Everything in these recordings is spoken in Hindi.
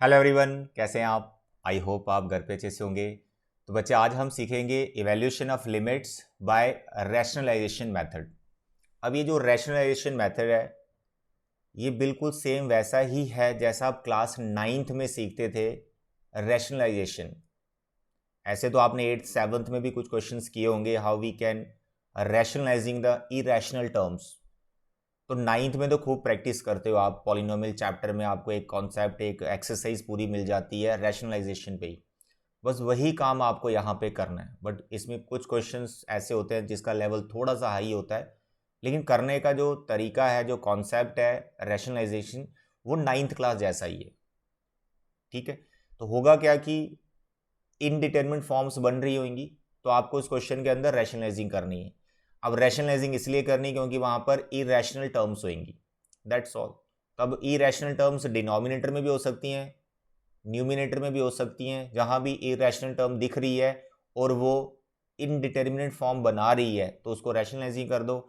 हेलो एवरीवन, कैसे हैं आप। आई होप आप घर पे अच्छे से होंगे। तो बच्चे, आज हम सीखेंगे evaluation of limits by rationalisation method. अब ये जो रैशनलाइजेशन मेथड है, ये बिल्कुल सेम वैसा ही है जैसा आप क्लास नाइन्थ में सीखते थे रैशनलाइजेशन। ऐसे तो आपने एट्थ सेवन्थ में भी कुछ क्वेश्चंस किए होंगे, how we can rationalising the irrational terms. तो नाइन्थ में तो खूब प्रैक्टिस करते हो आप। पॉलिनोमियल चैप्टर में आपको एक कॉन्सेप्ट, एक एक्सरसाइज पूरी मिल जाती है रैशनलाइजेशन पे ही। बस वही काम आपको यहाँ पे करना है। बट इसमें कुछ क्वेश्चंस ऐसे होते हैं जिसका लेवल थोड़ा सा हाई होता है, लेकिन करने का जो तरीका है, जो कॉन्सेप्ट है रैशनलाइजेशन, वो नाइन्थ क्लास जैसा ही है। ठीक है। तो होगा क्या कि इनडिटरमिनेट फॉर्म्स बन रही होंगी, तो आपको उस क्वेश्चन के अंदर रैशनलाइजिंग करनी है। अब रैशनलाइजिंग इसलिए करनी क्योंकि वहां पर इरेशनल टर्म्स होंगी, दैट्स ऑल। तब इरेशनल टर्म्स डिनोमिनेटर में भी हो सकती हैं, न्यूमिनेटर में भी हो सकती हैं। जहां भी इरेशनल टर्म दिख रही है और वो इनडिटरमिनेट फॉर्म बना रही है, तो उसको रैशनलाइजिंग कर दो।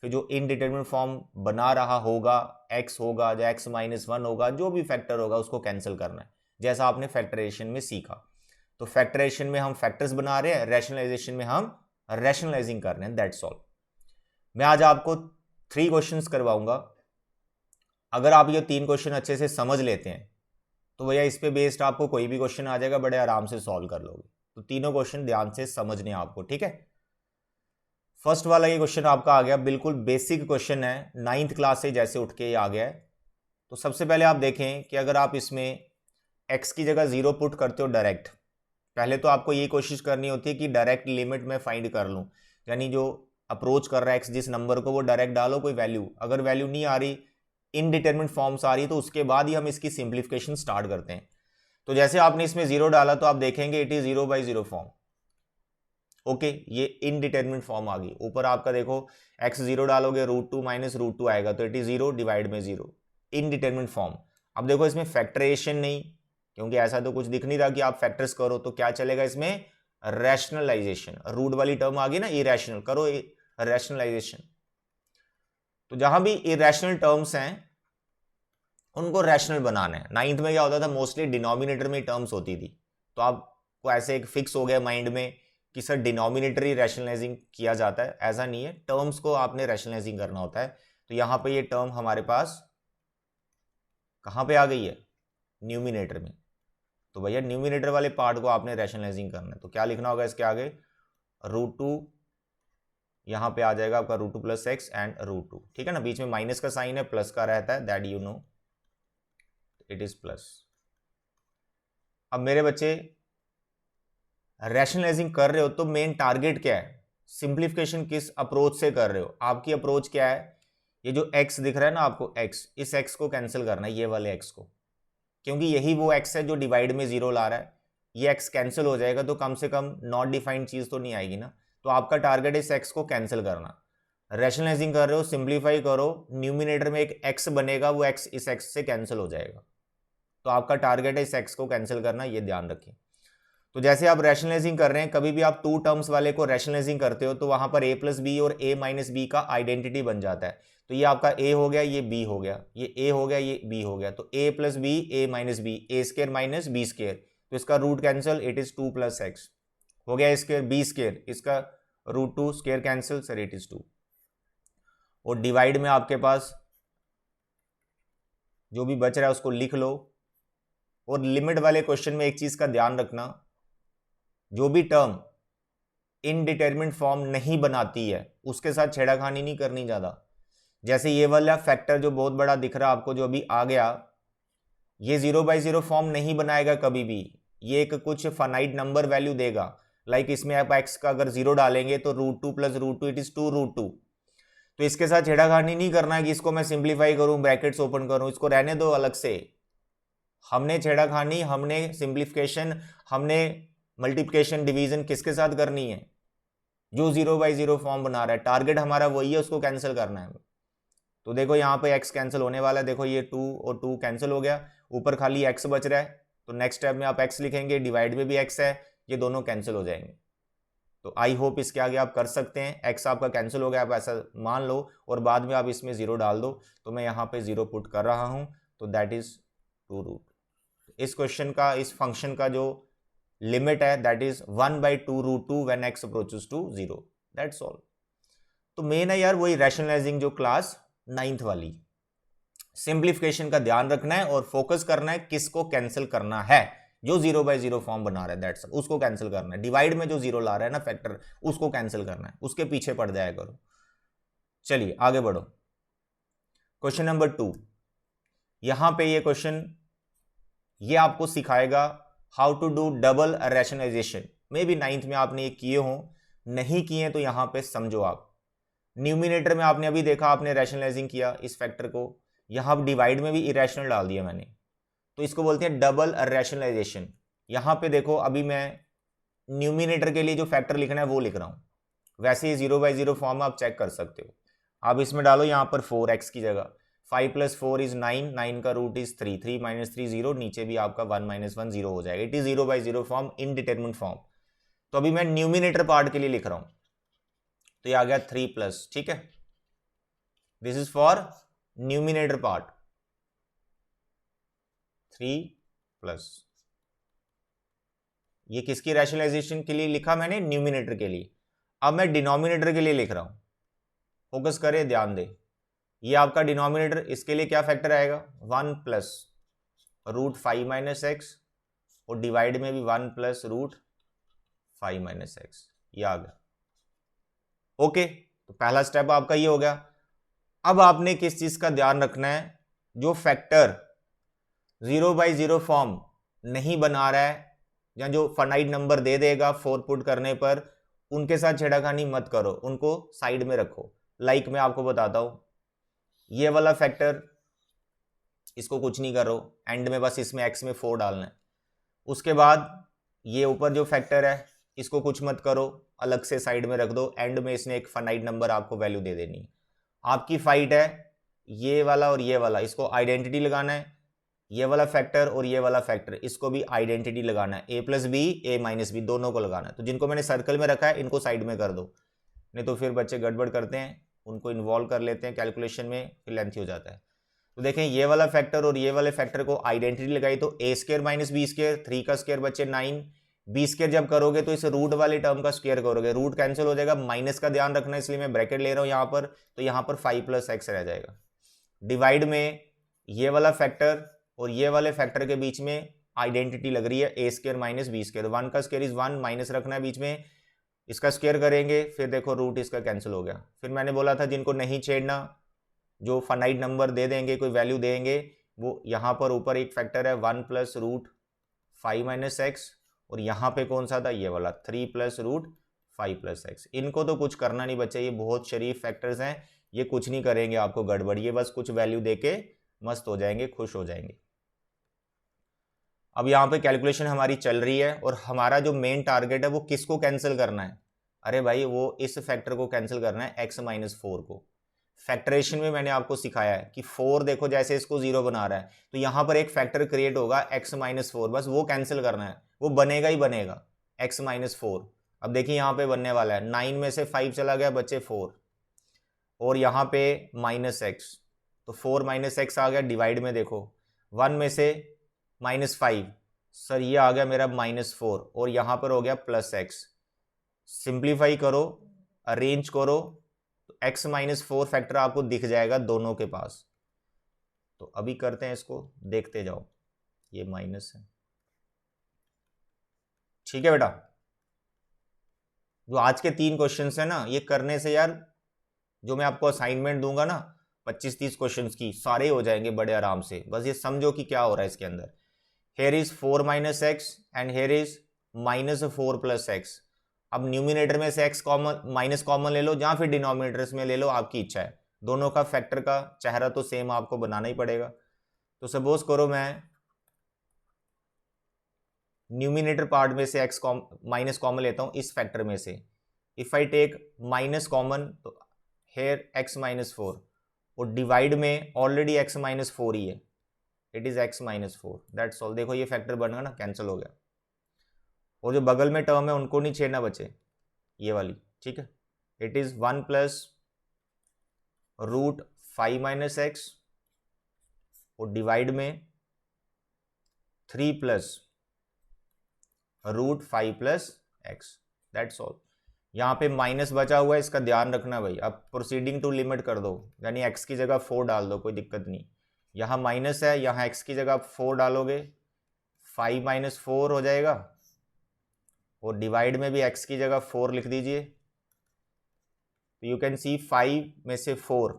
फिर जो इनडिटरमिनेट फॉर्म बना रहा होगा, एक्स होगा या x-1 होगा, जो भी फैक्टर होगा उसको कैंसिल करना है, जैसा आपने फैक्टराइजेशन में सीखा। तो फैक्टराइजेशन में हम फैक्टर्स बना रहे हैं, रैशनलाइजेशन में हम रैशनलाइजिंग कर रहे हैं, दैट्स ऑल। मैं आज आपको 3 क्वेश्चंस करवाऊंगा। अगर आप ये 3 क्वेश्चन अच्छे से समझ लेते हैं तो भैया इस पे बेस्ड आपको कोई भी क्वेश्चन आ जाएगा, बड़े आराम से सॉल्व कर लोगे। तो तीनों क्वेश्चन ध्यान से समझने आपको, ठीक है। फर्स्ट वाला ये क्वेश्चन आपका आ गया, बिल्कुल बेसिक क्वेश्चन है, नाइन्थ क्लास से जैसे उठ के ये आ गया है। तो सबसे पहले आप देखें कि अगर आप इसमें x की जगह 0 पुट करते हो डायरेक्ट, पहले तो आपको ये कोशिश करनी होती है कि डायरेक्ट लिमिट में फाइंड कर लूं, यानी जो अप्रोच कर रहा है x जिस नंबर को, वो डायरेक्ट डालो कोई वैल्यू। अगर वैल्यू नहीं आ रही, इनडिटरमिनेट फॉर्म्स आ रही, तो उसके बाद ही हम इसकी सिंप्लीफिकेशन स्टार्ट करते हैं। तो जैसे आपने इसमें 0 डाला तो आप देखेंगे इट इज 0/0 फॉर्म। ओके, ये इनडिटरमिनेट फॉर्म आ गई। ऊपर आपका देखो, x 0 डालोगे √2 माइनस √2 आएगा, तो इट इज 0 डिवाइड में 0, इनडिटरमिनेट फॉर्म। अब देखो इसमें फैक्टराइजेशन नहीं, क्योंकि ऐसा तो कुछ दिख नहीं रहा कि आप फैक्टर्स करो, तो क्या चलेगा इसमें, रैशनलाइजेशन। रूट वाली टर्म आ गई ना, इरेशनल, करो रैशनलाइजेशन। तो जहां भी इरेशनल टर्म्स हैं उनको रैशनल बनाना है। नाइन्थ में क्या होता था, मोस्टली डिनोमिनेटर में टर्म्स होती थी, तो आपको ऐसे एक फिक्स हो गया माइंड में कि सर डिनोमिनेटर ही रैशनलाइजिंग किया जाता है। ऐसा नहीं है, टर्म्स को आपने रैशनलाइजिंग करना होता है। तो यहां पे ये टर्म हमारे पास कहां पे आ गई है, न्यूमिनेटर में। तो भैया न्यूमिनेटर वाले पार्ट को आपने रैशनलाइजिंग करना है, तो क्या लिखना होगा इसके आगे, √2, यहां पे आ जाएगा आपका √2 + x एंड √2, ठीक है ना। बीच में माइनस का साइन है, प्लस का रहता है, that you know, it is plus. अब मेरे बच्चे रैशनलाइजिंग कर रहे हो तो मेन टारगेट क्या है, सिंप्लीफिकेशन किस अप्रोच से कर रहे हो, आपकी अप्रोच क्या है। ये जो x दिख रहा है ना आपको, x, इस x को कैंसिल करना है, ये वाले x को, क्योंकि यही वो x है जो डिवाइड में 0 ला रहा है। ये x कैंसिल हो जाएगा तो कम से कम नॉट डिफाइंड चीज तो नहीं आएगी ना। तो आपका टारगेट है इस x को कैंसिल करना। रैशनलाइजिंग कर रहे हो, सिंप्लीफाई करो, न्यूमिनेटर में एक x बनेगा, वो x इस x से कैंसिल हो जाएगा। तो आपका टारगेट है इस x को कैंसिल करना, ये ध्यान रखें। तो जैसे आप रैशनलाइजिंग कर रहे हैं, कभी भी आप 2 टर्म्स वाले को रैशनलाइजिंग करते हो तो वहां पर a + b और a - b का आइडेंटिटी बन जाता है। तो ये आपका a हो गया, ये b हो गया, ये a हो गया, ये b हो गया। तो a + b, a - b, a² - b²। तो इसका root cancel, it is 2 + x हो गया, स्क्वायर b², इसका √2 square cancel, sir it is 2। और डिवाइड में आपके पास जो भी बच रहा है उसको लिख लो। और लिमिट वाले क्वेश्चन में एक चीज का ध्यान रखना, जो भी टर्म इनडिटरमिनेट फॉर्म नहीं बनाती है उसके साथ छेड़ाखानी नहीं करनी ज्यादा। जैसे ये वाला फैक्टर जो बहुत बड़ा दिख रहा है आपको, जो अभी आ गया, ये 0/0 फॉर्म नहीं बनाएगा कभी भी। ये एक कुछ फाइनाइट नंबर वैल्यू देगा। लाइक इसमें आप x का अगर 0 डालेंगे तो √2 + √2, इट इज 2√2। तो इसके साथ छेड़ाखानी नहीं करना है कि इसको मैं सिंप्लीफाई करूं, ब्रैकेट्स ओपन करूं, इसको रहने दो अलग से। हमने छेड़ाखानी, हमने सिंप्लीफिकेशन, हमने मल्टीप्लिकेशन डिवीजन किसके साथ करनी है, जो 0/0 फॉर्म बना रहा है। टारगेट हमारा वही है, उसको कैंसिल करना है। तो देखो यहाँ पे x कैंसिल होने वाला है, देखो ये 2 और 2 कैंसिल हो गया, ऊपर खाली x बच रहा है। तो नेक्स्ट स्टेप में आप x लिखेंगे, डिवाइड में भी x है, ये दोनों कैंसिल हो जाएंगे। तो आई होप इसके आगे आप कर सकते हैं। x आपका कैंसिल हो गया, आप ऐसा मान लो, और बाद में आप इसमें 0 डाल दो। तो मैं यहाँ पे 0 पुट कर रहा हूँ, तो दैट इज 2√। इस क्वेश्चन का, इस फंक्शन का जो लिमिट है that is 1/2√2 when x approaches to 0, that's all. तो मेन है यार वही रैशनलाइजिंग जो क्लास 9th वाली। सिंप्लीफिकेशन का ध्यान रखना है और फोकस करना है किसको कैंसिल करना है, जो 0/0 फॉर्म बना रहा है दैट्स उसको कैंसिल करना है। डिवाइड में जो 0 ला रहा है ना फैक्टर, उसको कैंसिल करना है, उसके पीछे पड़ जाया करो। चलिए आगे बढ़ो। क्वेश्चन नंबर 2, यहां पे ये क्वेश्चन ये आपको सिखाएगा how to do double rationalisation. Maybe 9th में आपने ये किए हो, नहीं किए तो यहां पे समझो आप। न्यूमिनेटर में आपने अभी देखा, आपने रैशनलाइजिंग किया इस फैक्टर को, यहां डिवाइड में भी इरेशनल डाल दिया मैंने, तो इसको बोलते हैं डबल रैशनलाइजेशन। यहां पे देखो अभी मैं न्यूमिनेटर के लिए जो फैक्टर लिखना है वो लिख रहा हूं, वैसे ही 0/0 फॉर्म आप चेक कर सकते हो। आप इसमें डालो यहां पर 4x की जगह 5 + 4 = 9, 9 का रूट इज 3, 3 - 3 0, नीचे भी आपका 1 - 1 0 हो जाएगा। It is 0/0 form, indeterminate form. तो अभी मैं न्यूमिनेटर पार्ट के लिए लिख रहा हूं, तो ये आ गया 3+, ठीक है, this is for numerator part 3+। ये किसकी रैशनलाइजेशन के लिए लिखा मैंने, न्यूमिनेटर के लिए। अब मैं डिनोमिनेटर के लिए लिख रहा हूं, फोकस करें, ध्यान दे। ये आपका डिनोमिनेटर, इसके लिए क्या फैक्टर आएगा, 1 + √5 - x, और डिवाइड में भी 1 + √5 - x, ये आ गया। ओके, तो पहला स्टेप आपका ये हो गया। अब आपने किस चीज का ध्यान रखना है, जो फैक्टर 0/0 फॉर्म नहीं बना रहा है या जो फाइनाइट नंबर दे देगा 4 पुट करने पर, उनके साथ छेड़खानी मत करो, उनको साइड में रखो। लाइक मैं आपको बताता हूं, ये वाला फैक्टर, इसको कुछ नहीं करो, एंड में बस इसमें x में 4 डालना है। उसके बाद ये ऊपर जो फैक्टर है इसको कुछ मत करो, अलग से साइड में रख दो, एंड में इसने एक फाइनाइट नंबर आपको वैल्यू दे देनी है। आपकी फाइट है ये वाला और ये वाला, इसको आइडेंटिटी लगाना है। ये वाला फैक्टर और ये वाला फैक्टर, इसको भी आइडेंटिटी लगाना है, a + b a - b दोनों को लगाना है। तो जिनको मैंने सर्कल में रखा है इनको साइड में कर दो, नहीं तो फिर बच्चे गड़बड़ करते हैं, उनको इन्वॉल्व कर लेते हैं कैलकुलेशन में, फिर लेंथी हो जाता है। तो देखें ये वाला फैक्टर और ये वाले फैक्टर को आइडेंटिटी लगाई, तो a² - b², 3 का स्क्वायर बच्चे 9, b² जब करोगे तो इस रूट वाले टर्म का स्क्वायर करोगे, रूट कैंसिल हो जाएगा, माइनस का ध्यान रखना, इसलिए मैं ब्रैकेट ले रहा हूं यहां पर, तो यहां पर 5 + x रह जाएगा। डिवाइड में ये वाला फैक्टर और ये वाले फैक्टर के बीच में आइडेंटिटी लग रही है, a² - b², 1 का स्क्वायर इज 1, माइनस रखना है बीच में, इसका स्क्वायर करेंगे, फिर देखो रूट इसका कैंसिल हो गया। फिर मैंने बोला था जिनको नहीं छेड़ना, जो फाइनाइट नंबर दे देंगे, कोई वैल्यू देंगे, वो यहाँ पर ऊपर एक फैक्टर है 1 + √5 - x, और यहाँ पे कौन सा था, ये वाला 3 + √5 + x। इनको तो कुछ करना नहीं बच्चे, ये बहुत शरीफ फैक्टर्स हैं, ये कुछ नहीं करेंगे आपको गड़बड़, ये बस कुछ वैल्यू देके मस्त हो जाएंगे, खुश हो जाएंगे। अब यहाँ पे कैलकुलेशन हमारी चल रही है और हमारा जो मेन टारगेट है वो किसको कैंसिल करना है, अरे भाई वो इस फैक्टर को कैंसिल करना है, x - 4 को। फैक्टरेशन में मैंने आपको सिखाया है कि 4 देखो जैसे इसको 0 बना रहा है, तो यहां पर एक फैक्टर क्रिएट होगा x - 4, बस वो कैंसिल करना है, वो बनेगा ही बनेगा x - 4। अब देखिए यहां पे बनने वाला है, 9 में से 5 चला गया बच्चे 4, और यहां पे -x, तो 4 - x आ गया। डिवाइड में देखो 1 में से -5, सर ये आ गया मेरा -4, और यहां पर हो गया +x। सिंप्लीफाई करो, अरेंज करो, तो x - 4 फैक्टर आपको दिख जाएगा दोनों के पास। तो अभी करते हैं इसको, देखते जाओ, ये माइनस है, ठीक है बेटा। जो आज के 3 क्वेश्चंस है ना, ये करने से यार जो मैं आपको असाइनमेंट दूंगा ना 25-30 क्वेश्चंस की, सारे हो जाएंगे बड़े आराम से। बस ये समझो कि क्या हो रहा है इसके अंदर। Here is 4 - x and here is -4 + x। अब न्यूमिनेटर में से x कॉमन, माइनस कॉमन ले लो, या फिर डिनोमिनेटर्स में ले लो, आपकी इच्छा है। दोनों का फैक्टर का चेहरा तो सेम आपको बनाना ही पड़ेगा। तो सपोज करो मैं न्यूमिनेटर पार्ट में से x माइनस कॉमन लेता हूं इस फैक्टर में से। If I take minus common, तो हेयर x - 4, और डिवाइड में ऑलरेडी x - 4 ही है, it is x - 4, that's all. देखो ये फैक्टर बन ना, कैंसिल हो गया। और जो बगल में टर्म है उनको नहीं छेड़ना बचे, ये वाली, ठीक है। इट इज 1 + √5 - x, और डिवाइड में 3 plus root 5 plus x, that's all. यहाँ पे माइनस बचा हुआ है, इसका ध्यान रखना भाई। अब प्रोसीडिंग टू लिमिट कर दो, यानी एक्स की जगह 4 डाल दो, कोई दिक्कत नहीं। यहाँ माइनस है, यहाँ एक्स की जगह 4 डालोगे, 5 माइनस 4 हो जाएगा, और डिवाइड में भी एक्स की जगह 4 लिख दीजिए। तो यू कैन सी 5 में से 4,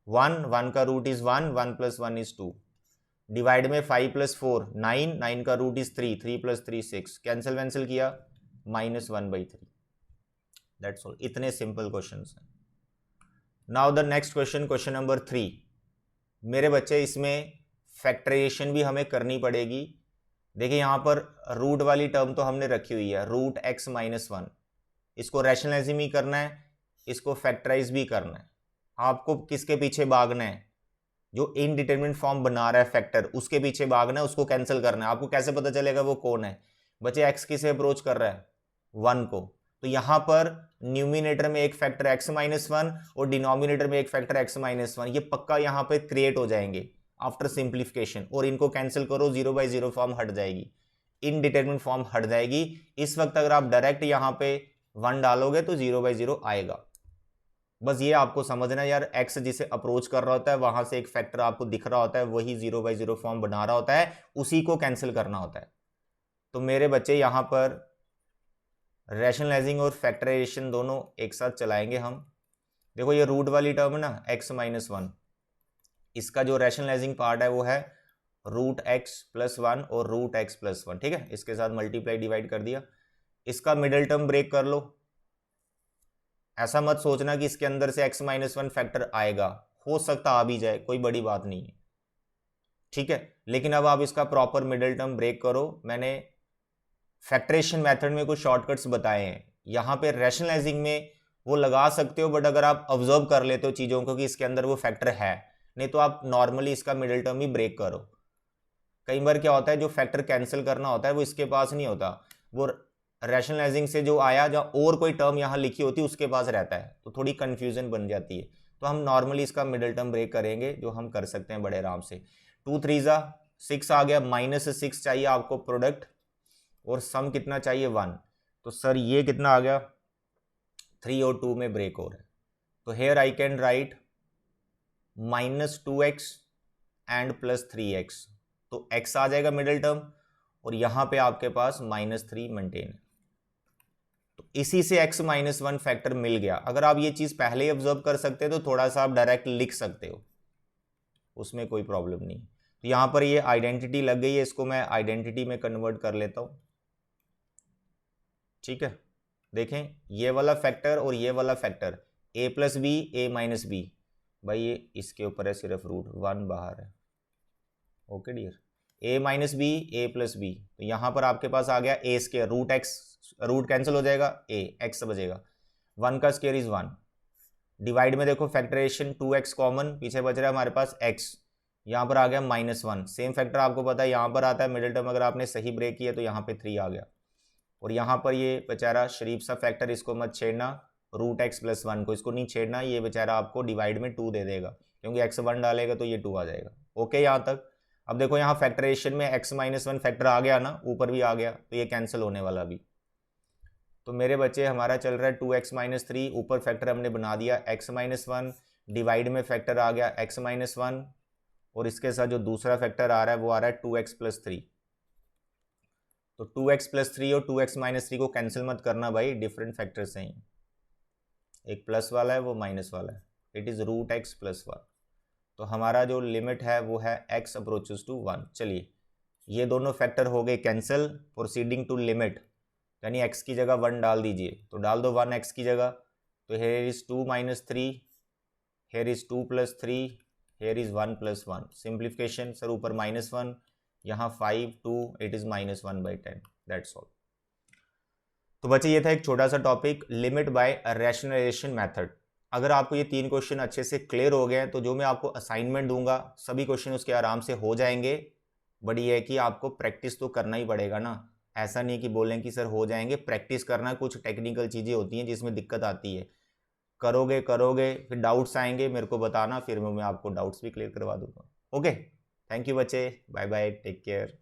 1 का root is 1, 1 plus 1 is 2। Divide में 5 प्लस 4 9, 9 का रूट इज 3, 3 प्लस 3 6, कैंसिल वैंसिल किया, -1/3। That's all. इतने सिंपल क्वेश्चन हैं। Now the next question, question number 3। मेरे बच्चे इसमें फैक्टराइजेशन भी हमें करनी पड़ेगी। देखिए यहाँ पर रूट वाली टर्म तो हमने रखी हुई है, रूट x माइनस 1, इसको रैशनलाइज भी करना है, इसको फैक्टराइज भी करना है। आपको किसके पीछे भागना है? जो इनडिटरमिनेट फॉर्म बना रहा है फैक्टर, उसके पीछे भागना है, उसको कैंसिल करना है। आपको कैसे पता चलेगा वो कौन है? बच्चे x किसे अप्रोच कर रहा है? 1 को। तो यहाँ पर न्यूमिनेटर में एक फैक्टर x माइनस 1 और डिनोमिनेटर में एक फैक्टर x माइनस 1, ये पक्का यहाँ पे क्रिएट हो जाएंगे आफ्टर सिंप्लीफिकेशन। और इनको कैंसिल करो, 0/0 फॉर्म हट जाएगी, इनडिटरमिनेट फॉर्म हट जाएगी। इस वक्त अगर आप डायरेक्ट यहाँ पे 1 डालोगे तो 0/0 आएगा। बस ये आपको समझना यार, x जिसे अप्रोच कर रहा होता है वहां से एक फैक्टर आपको दिख रहा होता है, वही 0/0 फॉर्म बना रहा होता है, उसी को कैंसिल करना होता है। तो मेरे बच्चे यहाँ पर रैशनलाइजिंग और फैक्टराइजेशन दोनों एक साथ चलाएंगे हम। देखो ये रूट वाली टर्म है ना, x माइनस 1, इसका जो रैशनलाइजिंग पार्ट है वो है रूट x प्लस 1 और रूट x प्लस 1, ठीक है। इसके साथ मल्टीप्लाई डिवाइड कर दिया। इसका मिडिल टर्म ब्रेक कर लो। ऐसा मत सोचना कि इसके अंदर से x माइनस 1 फैक्टर आएगा, हो सकता आ भी जाए, कोई बड़ी बात नहीं है, ठीक है। लेकिन अब आप इसका प्रॉपर मिडिल टर्म ब्रेक करो। मैंने फैक्टरेशन मेथड में कुछ शॉर्टकट्स बताए हैं, यहाँ पे रैशनलाइजिंग में वो लगा सकते हो, बट अगर आप ऑब्जर्व कर लेते हो चीज़ों को कि इसके अंदर वो फैक्टर है, नहीं तो आप नॉर्मली इसका मिडिल टर्म ही ब्रेक करो। कई बार क्या होता है, जो फैक्टर कैंसिल करना होता है वो इसके पास नहीं होता, वो रैशनलाइजिंग से जो आया, जहाँ और कोई टर्म यहाँ लिखी होती है उसके पास रहता है, तो थोड़ी कन्फ्यूजन बन जाती है। तो हम नॉर्मली इसका मिडिल टर्म ब्रेक करेंगे, जो हम कर सकते हैं बड़े आराम से। 2 3 6 आ गया, -6 चाहिए आपको प्रोडक्ट, और सम कितना चाहिए 1। तो सर ये कितना आ गया, 3 और 2 में ब्रेक हो रहा है। तो here I can write -2x and +3x, तो x आ जाएगा मिडिल टर्म, और यहां पे आपके पास -3 मेंटेन है। तो इसी से x माइनस 1 फैक्टर मिल गया। अगर आप ये चीज पहले ही ऑब्जर्व कर सकते हो तो थोड़ा सा आप डायरेक्ट लिख सकते हो, उसमें कोई प्रॉब्लम नहीं। तो यहां पर ये आइडेंटिटी लग गई है, इसको मैं आइडेंटिटी में कन्वर्ट कर लेता हूं, ठीक है। देखें ये वाला फैक्टर और ये वाला factor, a plus B A minus B, भाई ये इसके ऊपर है सिर्फ, रूट 1 बाहर है, okay dear. a minus B A plus B, तो यहाँ पर आपके पास आ गया a square, root x, root cancel हो जाएगा, a x बचेगा, 1 का स्केयर इज 1। डिवाइड में देखो फैक्टरेशन, 2x कॉमन, पीछे बच रहा है हमारे पास x, यहाँ पर आ गया -1। सेम फैक्टर आपको पता है यहाँ पर आता है मिडिल टर्म, अगर आपने सही ब्रेक किया तो यहाँ पे 3 आ गया। और यहाँ पर ये बेचारा शरीफ सा फैक्टर, इसको मत छेड़ना, रूट x प्लस 1 को, इसको नहीं छेड़ना, ये बेचारा आपको डिवाइड में 2 दे देगा, क्योंकि x 1 डालेगा तो ये 2 आ जाएगा, ओके यहाँ तक। अब देखो यहाँ फैक्टरेशन में x माइनस 1 फैक्टर आ गया ना, ऊपर भी आ गया, तो ये कैंसिल होने वाला भी। तो मेरे बच्चे हमारा चल रहा है 2x माइनस 3, ऊपर फैक्टर हमने बना दिया x माइनस 1, डिवाइड में फैक्टर आ गया x माइनस 1, और इसके साथ जो दूसरा फैक्टर आ रहा है वो आ रहा है 2x प्लस 3। तो 2x प्लस 3 और 2x माइनस 3 को कैंसिल मत करना भाई, डिफरेंट फैक्टर्स हैं, एक प्लस वाला है वो माइनस वाला है, it is root x plus 1। तो हमारा जो लिमिट है वो है x अप्रोचेस टू 1। चलिए ये दोनों फैक्टर हो गए कैंसिल, प्रोसीडिंग टू लिमिट, यानी x की जगह 1 डाल दीजिए, तो डाल दो 1 x की जगह। तो here is 2 minus 3, here is 2 plus 3, here is 1 plus 1, simplification, sir ऊपर -1, यहाँ 5 2, इट इज़ -1/10, दैट्स ऑल। तो बच्चे ये था एक छोटा सा topic, limit by rationalisation method. अगर आपको ये 3 क्वेश्चन अच्छे से क्लियर हो गए हैं तो जो मैं आपको असाइनमेंट दूंगा सभी क्वेश्चन उसके आराम से हो जाएंगे। बट ये है कि आपको प्रैक्टिस तो करना ही पड़ेगा ना, ऐसा नहीं कि बोलें कि सर हो जाएंगे, प्रैक्टिस करना, कुछ टेक्निकल चीज़ें होती हैं जिसमें दिक्कत आती है, करोगे फिर डाउट्स आएंगे मेरे को बताना, फिर मैं आपको डाउट्स भी क्लियर करवा दूंगा। ओके, थैंक यू बच्चे, बाय बाय, टेक केयर।